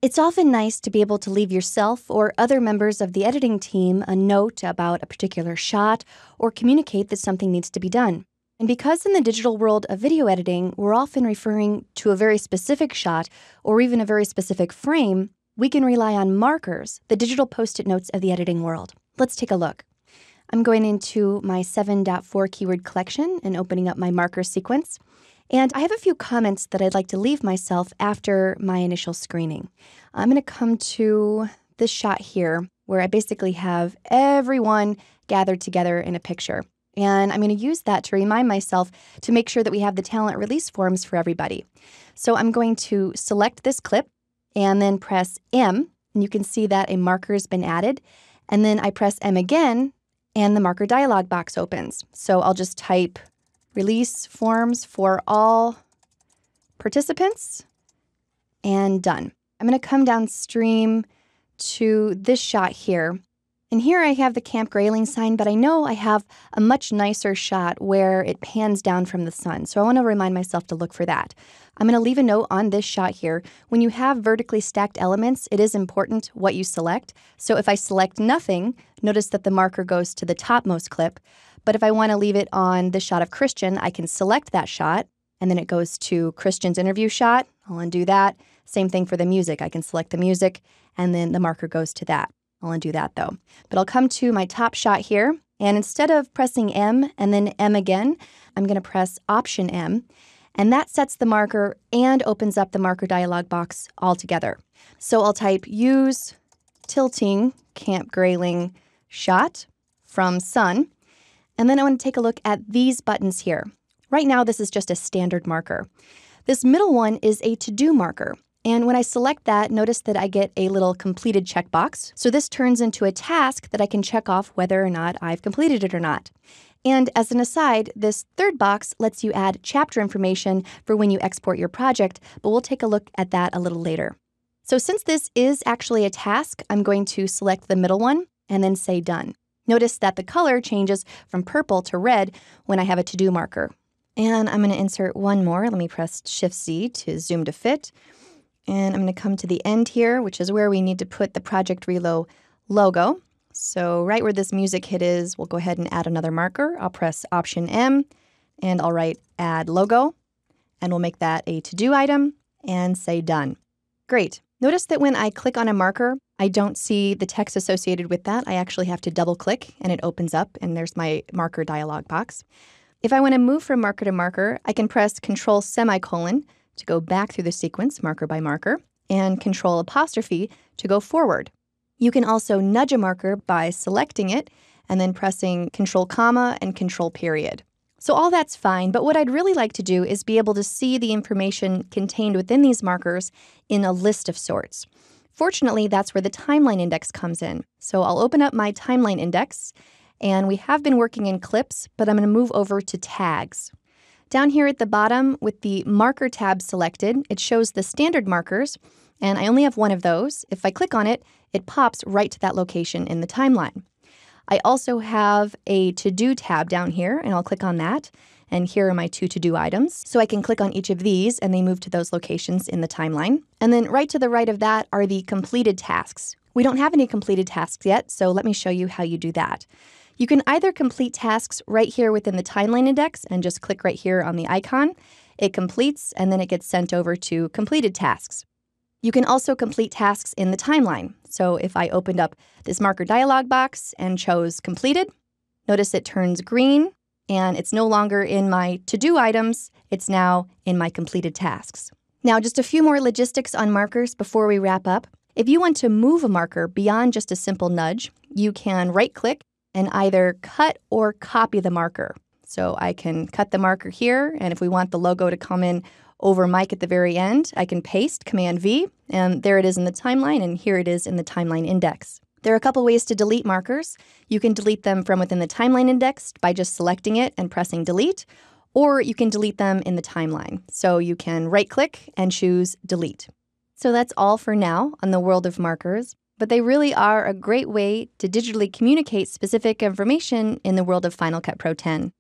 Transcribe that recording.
It's often nice to be able to leave yourself or other members of the editing team a note about a particular shot or communicate that something needs to be done. And because in the digital world of video editing, we're often referring to a very specific shot or even a very specific frame, we can rely on markers, the digital post-it notes of the editing world. Let's take a look. I'm going into my 7.4 keyword collection and opening up my marker sequence. And I have a few comments that I'd like to leave myself after my initial screening. I'm going to come to this shot here where I basically have everyone gathered together in a picture. And I'm going to use that to remind myself to make sure that we have the talent release forms for everybody. So I'm going to select this clip and then press M. And you can see that a marker has been added. And then I press M again and the marker dialog box opens. So I'll just type release forms for all participants, and done. I'm going to come downstream to this shot here. And here I have the Camp Grayling sign, but I know I have a much nicer shot where it pans down from the sun. So I want to remind myself to look for that. I'm going to leave a note on this shot here. When you have vertically stacked elements, it is important what you select. So if I select nothing, notice that the marker goes to the topmost clip. But if I want to leave it on the shot of Christian, I can select that shot, and then it goes to Christian's interview shot. I'll undo that. Same thing for the music. I can select the music, and then the marker goes to that. I'll undo that, though. But I'll come to my top shot here, and instead of pressing M and then M again, I'm going to press Option M, and that sets the marker and opens up the marker dialog box altogether. So I'll type Use Tilting Camp Grayling Shot from Sun. And then I want to take a look at these buttons here. Right now, this is just a standard marker. This middle one is a to-do marker. And when I select that, notice that I get a little completed checkbox. So this turns into a task that I can check off whether or not I've completed it or not. And as an aside, this third box lets you add chapter information for when you export your project, but we'll take a look at that a little later. So since this is actually a task, I'm going to select the middle one and then say Done. Notice that the color changes from purple to red when I have a to-do marker. And I'm going to insert one more. Let me press Shift-Z to zoom to fit. And I'm going to come to the end here, which is where we need to put the Project Relo logo. So right where this music hit is, we'll go ahead and add another marker. I'll press Option M, and I'll write Add Logo. And we'll make that a to-do item and say Done. Great. Notice that when I click on a marker, I don't see the text associated with that. I actually have to double click and it opens up and there's my marker dialog box. If I want to move from marker to marker, I can press Control semicolon to go back through the sequence marker by marker and Control apostrophe to go forward. You can also nudge a marker by selecting it and then pressing Control comma and Control period. So all that's fine, but what I'd really like to do is be able to see the information contained within these markers in a list of sorts. Fortunately, that's where the timeline index comes in. So I'll open up my timeline index, and we have been working in clips, but I'm going to move over to tags. Down here at the bottom with the marker tab selected, it shows the standard markers, and I only have one of those. If I click on it, it pops right to that location in the timeline. I also have a to-do tab down here, and I'll click on that. And here are my two to-do items. So I can click on each of these, and they move to those locations in the timeline. And then right to the right of that are the completed tasks. We don't have any completed tasks yet, so let me show you how you do that. You can either complete tasks right here within the timeline index and just click right here on the icon. It completes, and then it gets sent over to completed tasks. You can also complete tasks in the timeline. So if I opened up this marker dialog box and chose completed, notice it turns green and it's no longer in my to-do items, it's now in my completed tasks. Now, just a few more logistics on markers before we wrap up. If you want to move a marker beyond just a simple nudge, you can right-click and either cut or copy the marker. So I can cut the marker here, and if we want the logo to come in over Mike at the very end, I can paste Command-V, and there it is in the timeline, and here it is in the timeline index. There are a couple ways to delete markers. You can delete them from within the timeline index by just selecting it and pressing delete, or you can delete them in the timeline. So you can right-click and choose delete. So that's all for now on the world of markers, but they really are a great way to digitally communicate specific information in the world of Final Cut Pro X.